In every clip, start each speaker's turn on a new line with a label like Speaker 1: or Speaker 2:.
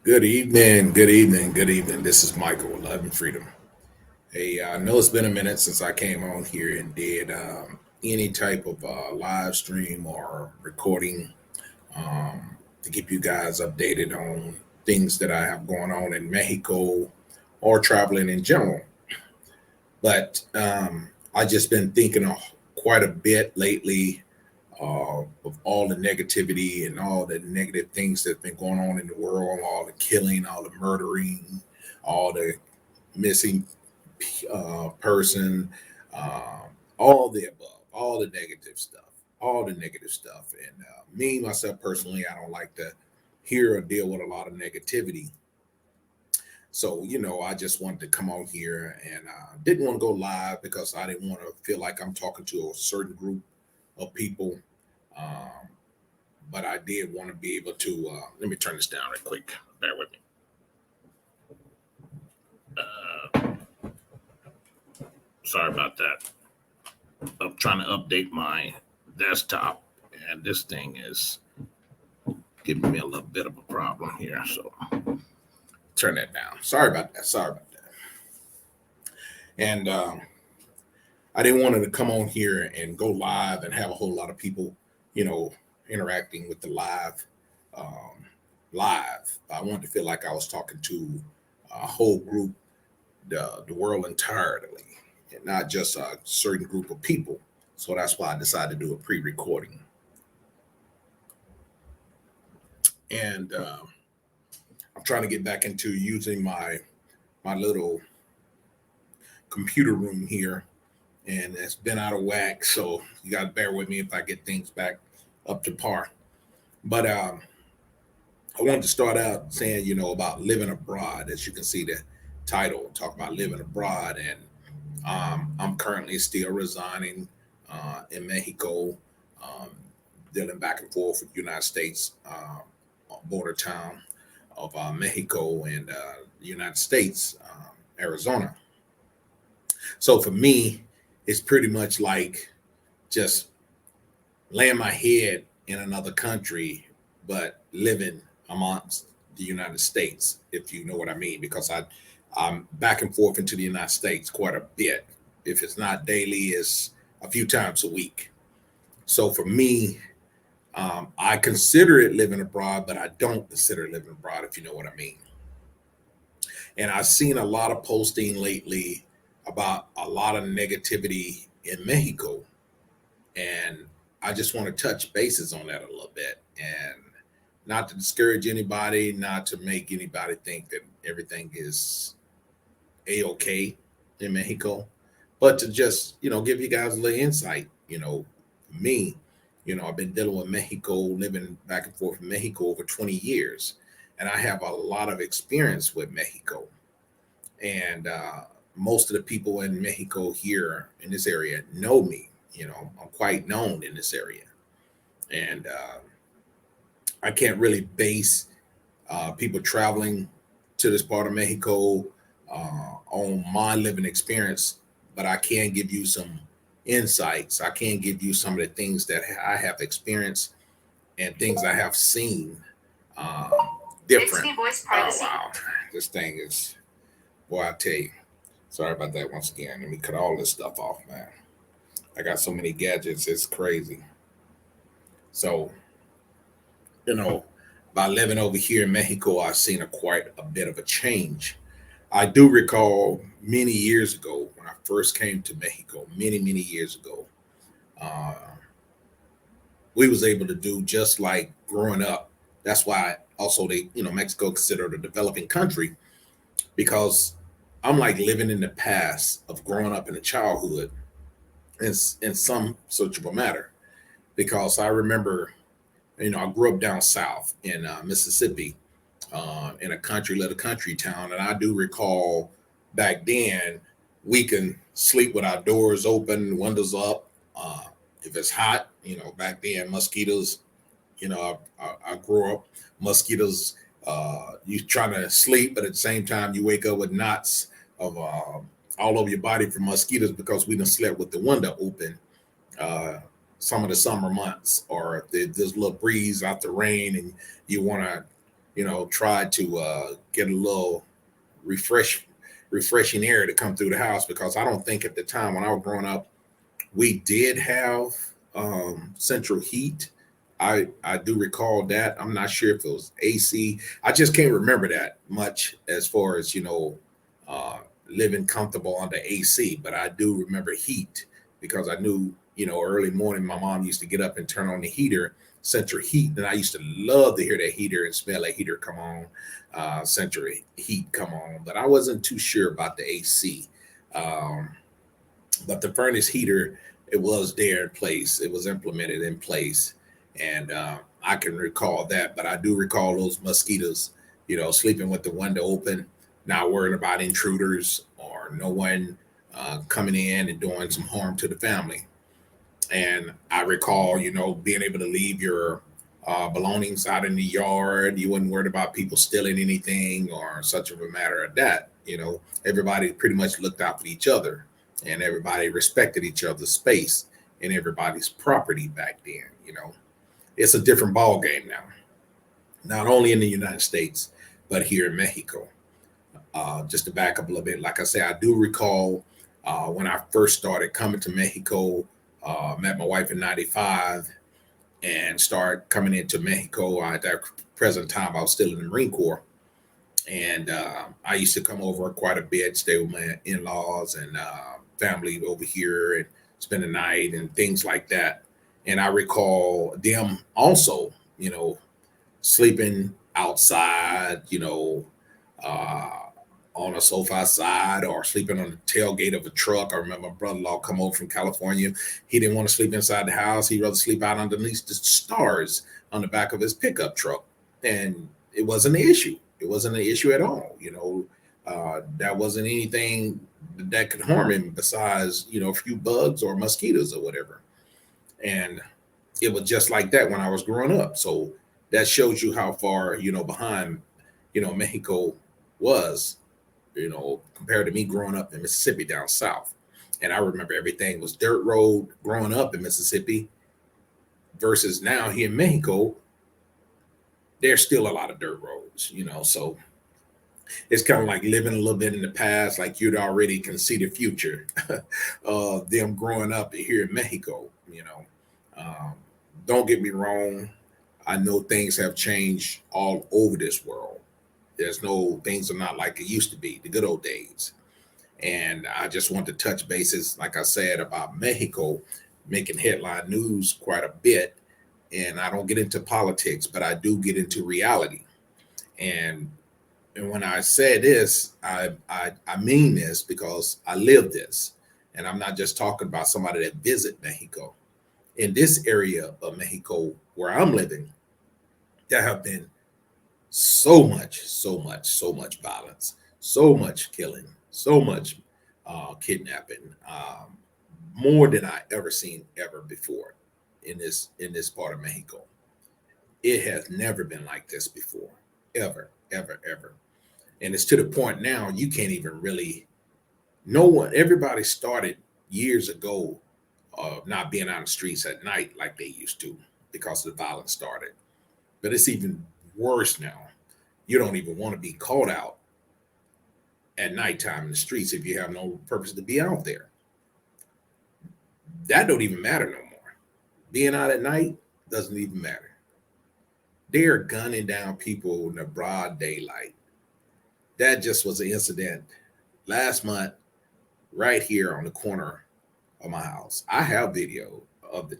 Speaker 1: Good evening, good evening, good evening. This is Michael with Love and Freedom. Hey, I know it's been a minute since I came on here and did any type of live stream or recording to keep you guys updated on things that I have going on in Mexico or traveling in general. But I just been thinking quite a bit lately of all the negativity and all the negative things that's been going on in the world, all the killing, all the murdering, all the missing person, all the above, all the negative stuff. And me, myself personally, I don't like to hear or deal with a lot of negativity. So, I just wanted to come on here and didn't want to go live because I didn't want to feel like I'm talking to a certain group of people. Um, but I did want to be able to, let me turn this down real quick. Bear with me. Sorry about that. I'm trying to update my desktop, and this thing is giving me a little bit of a problem here. So turn that down. Sorry about that. Sorry about that. And I didn't want to come on here and go live and have a whole lot of people, you know, interacting with the um, live. I wanted to feel like I was talking to a whole group, the world entirely, and not just a certain group of people. So that's why I decided to do a pre-recording. And I'm trying to get back into using my little computer room here, and it's been out of whack. So you got to bear with me if I get things back up to par. But I wanted to start out saying, about living abroad. As you can see, the title talk about living abroad, and I'm currently still resigning in Mexico, um, dealing back and forth with the United States border town of Mexico and the United States, Arizona. So for me, it's pretty much like just laying my head in another country, but living amongst the United States, if you know what I mean, because I'm back and forth into the United States quite a bit. If it's not daily, it's a few times a week. So for me, I consider it living abroad, but I don't consider it living abroad, if you know what I mean. And I've seen a lot of posting lately about a lot of negativity in Mexico. And I just want to touch bases on that a little bit and not to discourage anybody, not to make anybody think that everything is a okay in Mexico, but to just, give you guys a little insight. Me, I've been dealing with Mexico, living back and forth in Mexico over 20 years, and I have a lot of experience with Mexico. And most of the people in Mexico here in this area know me. I'm quite known in this area, and I can't really base people traveling to this part of Mexico on my living experience, but I can give you some insights. I can give you some of the things that I have experienced and things I have seen um, different. Voice privacy. Oh wow, this thing is, boy, I tell you. Sorry about that once again. Let me cut all this stuff off, man. I got so many gadgets, it's crazy. So, you know, by living over here in Mexico, I've seen quite a bit of a change. I do recall many years ago when I first came to Mexico, many years ago, uh, we was able to do just like growing up. That's why also Mexico considered a developing country because I'm like living in the past of growing up in the childhood in some such of a matter because I remember, I grew up down south in Mississippi, in a little country town, and I do recall back then we can sleep with our doors open, windows up. If it's hot, back then mosquitoes. I grew up mosquitoes. You trying to sleep, but at the same time you wake up with knots of all over your body from mosquitoes because we done slept with the window open uh, some of the summer months, or if there's a little breeze out the rain and you want to tried to get a little refresh refreshing air to come through the house, because I don't think at the time when I was growing up we did have central heat. I do recall that. I'm not sure if it was AC. I just can't remember that much as far as uh, living comfortable under AC. But I do remember heat, because I knew early morning my mom used to get up and turn on the heater, central heat, and I used to love to hear that heater and smell that heater come on, central heat come on. But I wasn't too sure about the AC. Um, but the furnace heater, it was there in place, it was implemented in place, and I can recall that. But I do recall those mosquitoes, sleeping with the window open, not worrying about intruders or no one coming in and doing some harm to the family. And I recall, being able to leave your belongings out in the yard. You wasn't worried about people stealing anything or such of a matter of that. Everybody pretty much looked out for each other, and everybody respected each other's space and everybody's property back then. It's a different ball game now, not only in the United States, but here in Mexico. Just to back up a little bit, like I say, I do recall when I first started coming to Mexico, met my wife in '95 and started coming into Mexico. At that present time, I was still in the Marine Corps. And I used to come over quite a bit, stay with my in laws and family over here and spend the night and things like that. And I recall them also, sleeping outside, uh, on a sofa outside or sleeping on the tailgate of a truck. I remember my brother-in-law come over from California. He didn't want to sleep inside the house. He'd rather sleep out underneath the stars on the back of his pickup truck. And it wasn't an issue. It wasn't an issue at all. That wasn't anything that could harm him besides, a few bugs or mosquitoes or whatever. And it was just like that when I was growing up. So that shows you how far, behind, Mexico was, compared to me growing up in Mississippi down south. And I remember everything was dirt road growing up in Mississippi versus now here in Mexico, there's still a lot of dirt roads, so it's kind of like living a little bit in the past, like you'd already can see the future of them growing up here in Mexico. Um, don't get me wrong. I know things have changed all over this world. There's no things are not like it used to be, the good old days. And I just want to touch bases, like I said, about Mexico making headline news quite a bit. And I don't get into politics, but I do get into reality. And and when I say this, I mean this because I live this. And I'm not just talking about somebody that visit Mexico. In this area of Mexico where I'm living, there have been so much violence, so much killing, so much kidnapping, more than I ever seen ever before in this part of Mexico. It has never been like this before, ever, ever, ever. And it's to the point now you can't even really. No one. Everybody started years ago of not being on the streets at night like they used to because the violence started. But it's even worse now. You don't even want to be caught out at nighttime in the streets if you have no purpose to be out there. That don't even matter no more. Being out at night doesn't even matter. They're gunning down people in the broad daylight. That just was an incident last month right here on the corner of my house. I have video of the,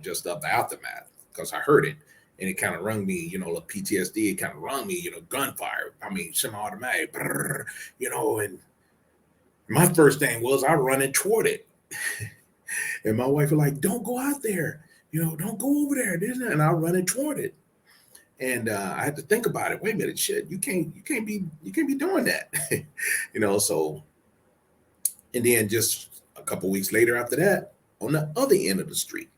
Speaker 1: just of the aftermath because I heard it and it kind of rung me, like PTSD. It kind of rung me, gunfire. I mean, semi-automatic, and my first thing was I running toward it. And my wife was like, "Don't go out there, don't go over there." This and that. And I running toward it. And I had to think about it. Wait a minute, shit, you can't be doing that. So and then just a couple weeks later after that, on the other end of the street.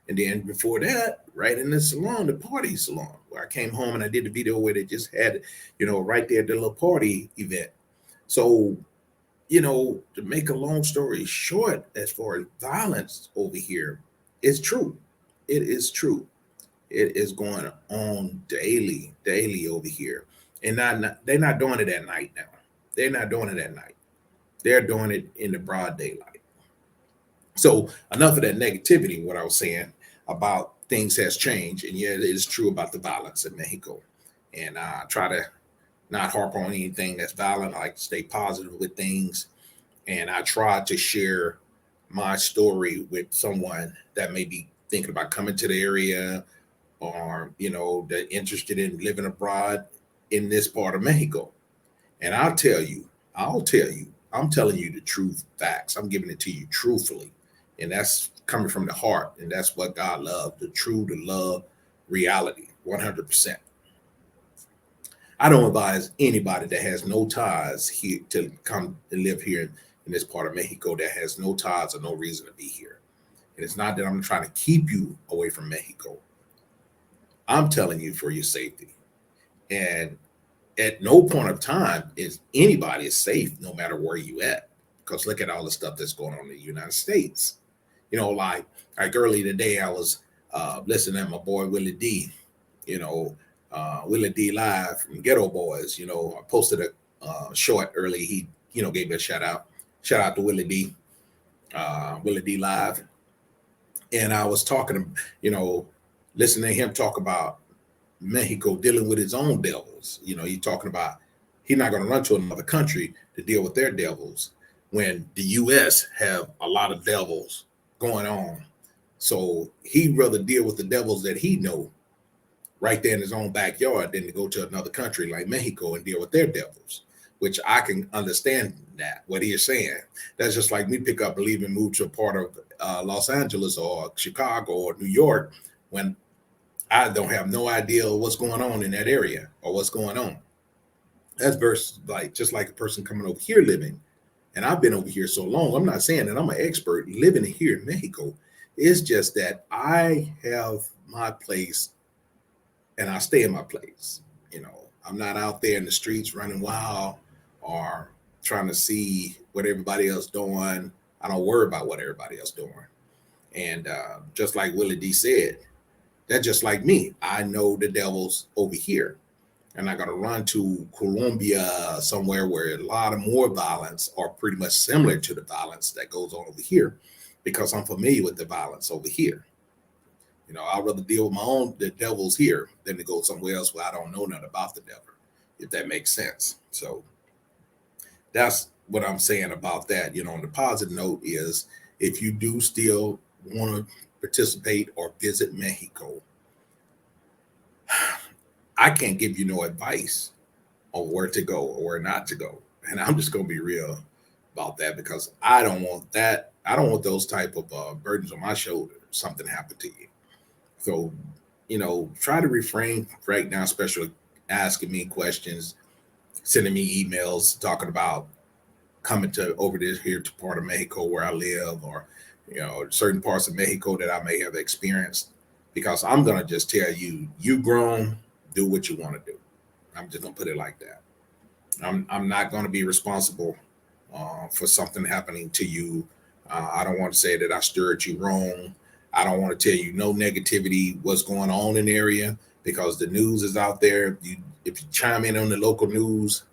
Speaker 1: And then before that, right in the salon, the party salon, where I came home and I did the video where they just had, right there, the little party event. So, to make a long story short, as far as violence over here, it's true. It is true. It is going on daily over here. And they're not doing it at night now. They're not doing it at night. They're doing it in the broad daylight. So enough of that negativity, what I was saying about things has changed. And yeah, it is true about the violence in Mexico. And try to not harp on anything that's violent. I like to stay positive with things. And I try to share my story with someone that may be thinking about coming to the area, or that interested in living abroad in this part of Mexico. And I'll tell you, I'm telling you the truth, facts. I'm giving it to you truthfully. And that's coming from the heart. And that's what God loves, the true, the love, reality, 100%. I don't advise anybody that has no ties here to come and live here in this part of Mexico, that has no ties or no reason to be here. And it's not that I'm trying to keep you away from Mexico. I'm telling you for your safety. And at no point of time is anybody is safe, no matter where you at. Because look at all the stuff that's going on in the United States. Like early today, I was listening to my boy Willie D. Willie D Live from Ghetto Boys. I posted a short early. He gave me a shout out. Shout out to Willie D. Willie D Live. And I was talking, listening to him talk about Mexico dealing with its own devils. He's talking about he's not going to run to another country to deal with their devils when the U.S. have a lot of devils going on. So he'd rather deal with the devils that he know right there in his own backyard than to go to another country like Mexico and deal with their devils, which I can understand that, what he is saying. That's just like me pick up and leave and move to a part of Los Angeles or Chicago or New York when I don't have no idea what's going on in that area or what's going on. That's versus like just like a person coming over here living. And I've been over here so long. I'm not saying that I'm an expert living here in Mexico. It's just that I have my place and I stay in my place. I'm not out there in the streets running wild or trying to see what everybody else doing. I don't worry about what everybody else doing. And just like Willie D said, that's just like me. I know the devil's over here. And I got to run to Colombia, somewhere where a lot of more violence or pretty much similar to the violence that goes on over here, because I'm familiar with the violence over here. I'd rather deal with the devils here than to go somewhere else where I don't know nothing about the devil, if that makes sense. So that's what I'm saying about that. On the positive note is, if you do still want to participate or visit Mexico, I can't give you no advice on where to go or where not to go. And I'm just going to be real about that, because I don't want that. I don't want those type of burdens on my shoulder if something happened to you. So, try to refrain right now, especially asking me questions, sending me emails talking about coming to over this here to part of Mexico where I live, or, certain parts of Mexico that I may have experienced, because I'm going to just tell you, you grown, do what you want to do. I'm just going to put it like that. I'm not going to be responsible for something happening to you. I don't want to say that I stirred you wrong. I don't want to tell you no negativity, what's going on in the area, because the news is out there. If you chime in on the local news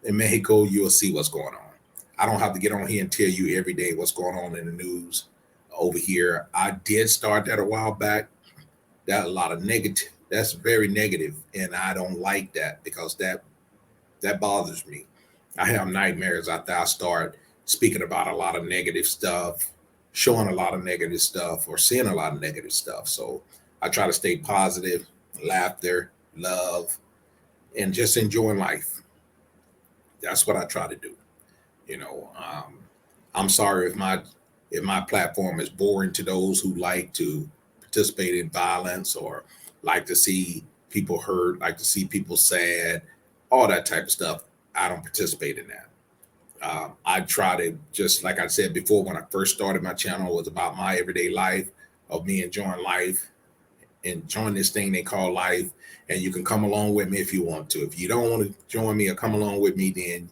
Speaker 1: in Mexico, you'll see what's going on. I don't have to get on here and tell you every day what's going on in the news over here. I did start that a while back. That a lot of negative. That's very negative, and I don't like that, because that bothers me. I have nightmares after I start speaking about a lot of negative stuff, showing a lot of negative stuff, or seeing a lot of negative stuff. So I try to stay positive, laughter, love, and just enjoying life. That's what I try to do. I'm sorry if my platform is boring to those who like to participate in violence, or like to see people hurt, like to see people sad, all that type of stuff. I don't participate in that. I try to, just like I said before, when I first started my channel, it was about my everyday life, of me enjoying life, enjoying this thing they call life. And you can come along with me if you want to. If you don't want to join me or come along with me, then,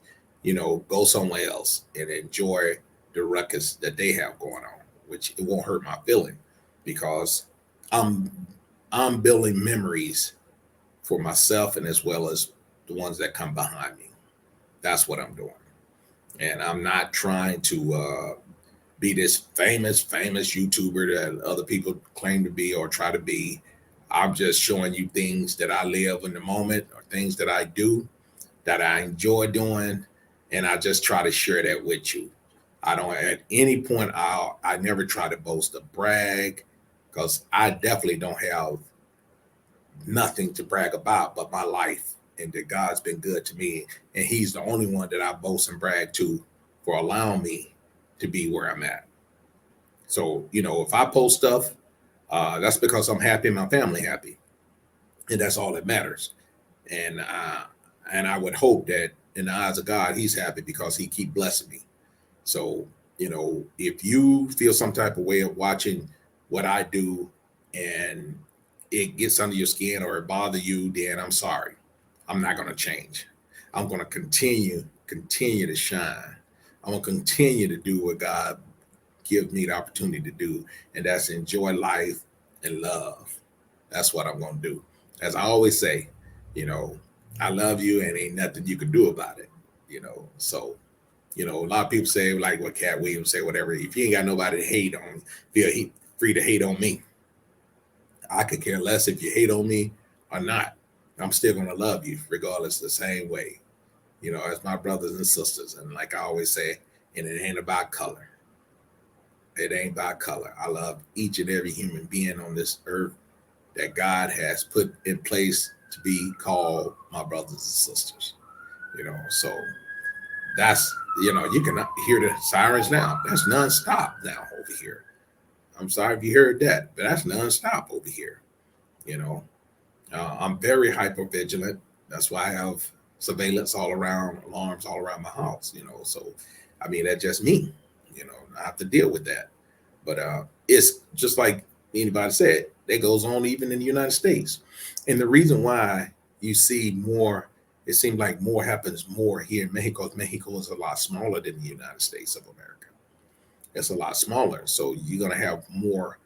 Speaker 1: go somewhere else and enjoy the ruckus that they have going on, which it won't hurt my feeling, because I'm I'm building memories for myself and as well as the ones that come behind me. That's what I'm doing. And I'm not trying to be this famous YouTuber that other people claim to be or try to be. I'm just showing you things that I live in the moment or things that I do that I enjoy doing, and I just try to share that with you. I don't at any point I never try to boast or brag because I definitely don't have nothing to brag about but my life and that God's been good to me and he's the only one that I boast and brag to for allowing me to be where I'm at. So, if I post stuff, that's because I'm happy and my family happy. And that's all that matters. And I would hope that in the eyes of God, he's happy because he keep blessing me. So, if you feel some type of way of watching what I do and it gets under your skin or it bother you, then I'm sorry. I'm not going to change. I'm going to continue to shine. I'm going to continue to do what God gives me the opportunity to do, and that's enjoy life and love. That's what I'm going to do. As I always say, you know, I love you and ain't nothing you can do about it. So a lot of people say like what Cat Williams say, whatever. If you ain't got nobody to hate on, feel free to hate on me. I could care less if you hate on me or not. I'm still gonna love you regardless the same way. As my brothers and sisters. And like I always say, and it ain't about color. It ain't about color. I love each and every human being on this earth that God has put in place to be called my brothers and sisters. So that's you can hear the sirens now. That's nonstop now over here. I'm sorry if you heard that, but that's nonstop over here. You know, I'm very hyper vigilant. That's why I have surveillance all around, alarms all around my house. So I mean that's just me. I have to deal with that. But it's just like anybody said, that goes on even in the United States. And the reason why you see more, it seems like more happens more here in Mexico. Mexico is a lot smaller than the United States of America. It's a lot smaller. So you're going to have more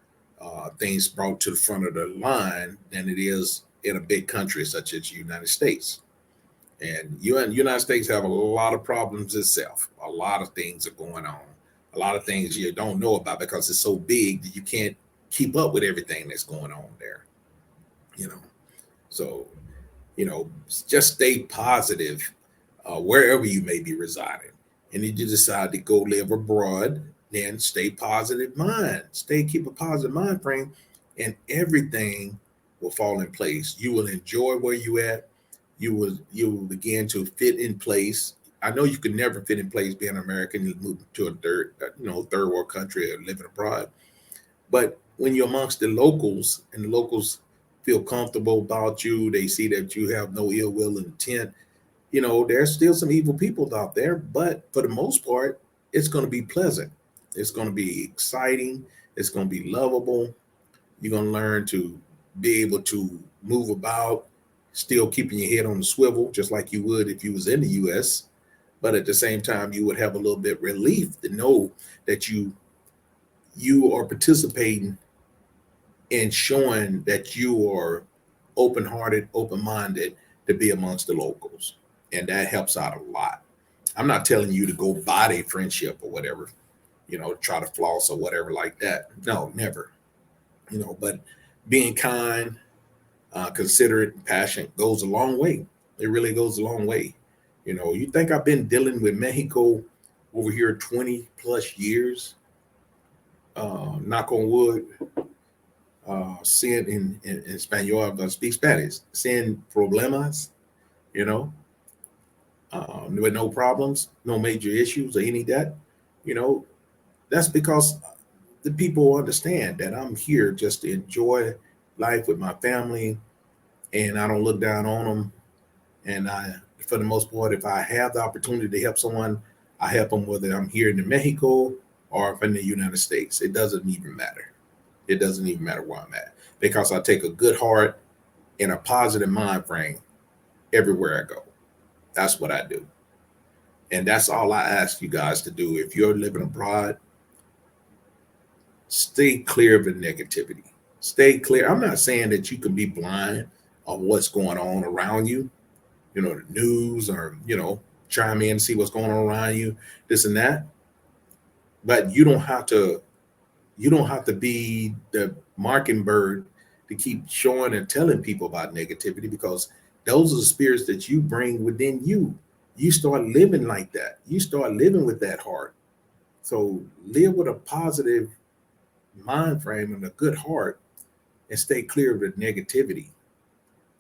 Speaker 1: things brought to the front of the line than it is in a big country such as the United States. And you and the United States have a lot of problems itself. A lot of things are going on. A lot of things you don't know about because it's so big that you can't keep up with everything that's going on there. You know, so just stay positive wherever you may be residing. And if you decide to go live abroad, then stay positive mind. Keep a positive mind frame, and everything will fall in place. You will enjoy where you at. You will begin to fit in place. I know you can never fit in place being American. You move to a third world country or living abroad. But when you're amongst the locals and the locals feel comfortable about you, they see that you have no ill will intent. There's still some evil people out there, but for the most part, it's going to be pleasant. It's going to be exciting. It's going to be lovable. You're going to learn to be able to move about, still keeping your head on the swivel, just like you would if you was in the U.S. But at the same time, you would have a little bit relief to know that you are participating in showing that you are open-hearted, open-minded to be amongst the locals, and that helps out a lot. I'm not telling you to go buy a friendship or whatever, try to floss or whatever like that. No, never. But being kind, considerate, and passionate goes a long way. It really goes a long way. You think I've been dealing with Mexico over here 20 plus years? Knock on wood. Sin in Espanol, but speak Spanish. Sin problemas, you know, with no problems, no major issues or any of that. You know, that's because the people understand that I'm here just to enjoy life with my family, and I don't look down on them. And for the most part, if I have the opportunity to help someone, I help them whether I'm here in Mexico or if I'm in the United States. It doesn't even matter. It doesn't even matter where I'm at because I take a good heart and a positive mind frame everywhere I go. That's what I do. And that's all I ask you guys to do. If you're living abroad, stay clear of the negativity. Stay clear. I'm not saying that you can be blind of what's going on around you, the news, or, chime in and see what's going on around you, this and that. But you don't have to be the mockingbird to keep showing and telling people about negativity, because those are the spirits that you bring within you. You start living like that. You start living with that heart. So live with a positive mind frame and a good heart, and stay clear of the negativity.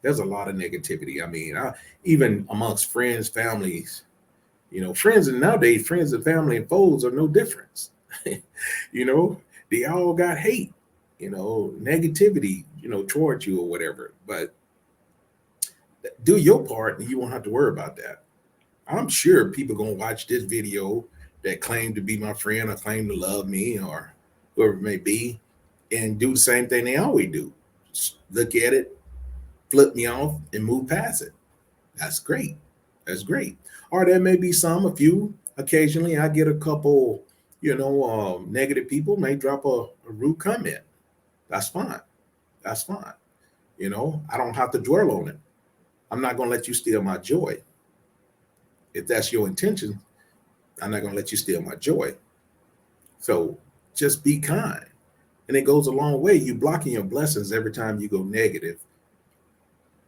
Speaker 1: There's a lot of negativity. I mean, even amongst friends, families, friends, and nowadays friends and family and foes are no difference. you know, they all got hate, negativity, towards you or whatever. But do your part and you won't have to worry about that. I'm sure people gonna watch this video that claim to be my friend or claim to love me or whoever it may be, and do the same thing they always do. Just look at it, flip me off, and move past it. That's great. That's great. Or there may be a few. Occasionally, I get a couple, negative people may drop a rude comment. That's fine. That's fine. I don't have to dwell on it. I'm not going to let you steal my joy. If that's your intention, I'm not going to let you steal my joy. So just be kind. And it goes a long way. You blocking your blessings every time you go negative.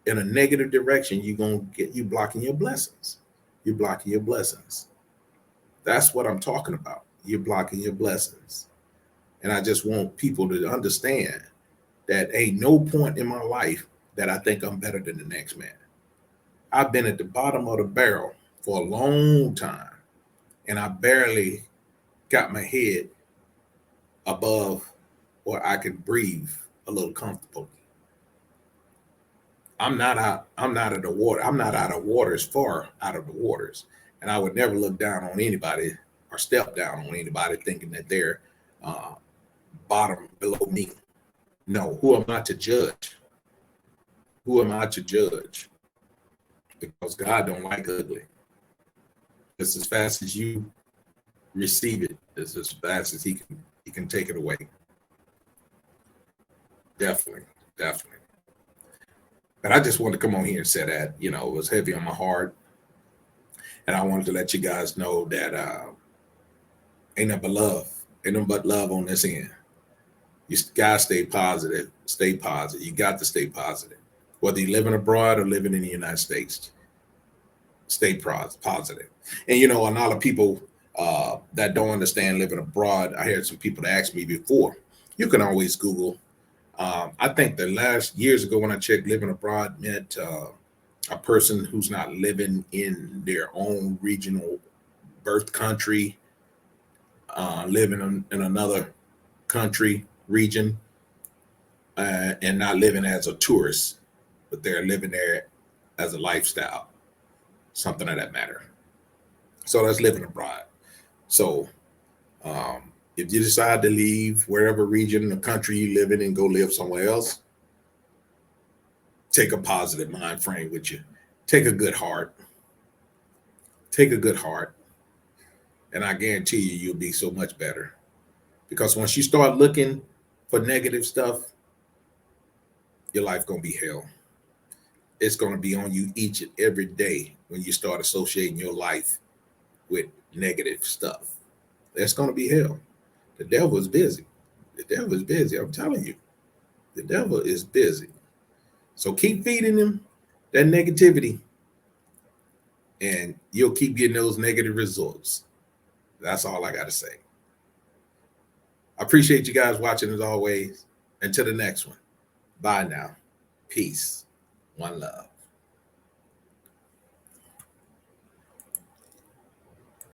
Speaker 1: In a negative direction, you're going to get you blocking your blessings. You're blocking your blessings. That's what I'm talking about. You're blocking your blessings. And I just want people to understand that ain't no point in my life that I think I'm better than the next man. I've been at the bottom of the barrel for a long time, and I barely got my head above where I could breathe a little comfortably. I'm not out. I'm not of the water. I'm not out of waters, far out of the waters, and I would never look down on anybody or step down on anybody thinking that they're uh, bottom below me. No, who am I to judge? Who am I to judge? Because God don't like ugly. Just as fast as you receive it, it's as fast as he can take it away. Definitely, definitely. But I just wanted to come on here and say that, it was heavy on my heart. And I wanted to let you guys know that ain't nothing but love. Ain't nothing but love on this end. You gotta stay positive. Stay positive. You got to stay positive. Whether you're living abroad or living in the United States, stay positive. And a lot of people that don't understand living abroad, I heard some people that asked me before. You can always Google. I think the last years ago when I checked, living abroad meant a person who's not living in their own regional birth country, living in another country, region, and not living as a tourist, but they're living there as a lifestyle, something of that matter. So that's living abroad. So if you decide to leave wherever region or country you live in and go live somewhere else, take a positive mind frame with you. Take a good heart. Take a good heart. And I guarantee you'll be so much better. Because once you start looking for negative stuff, your life gonna be hell. It's gonna be on you each and every day when you start associating your life with negative stuff. That's gonna be hell. The devil is busy. The devil is busy. I'm telling you, the devil is busy. So keep feeding him that negativity, and you'll keep getting those negative results. That's all I got to say. I appreciate you guys watching as always. Until the next one. Bye now. Peace. One love.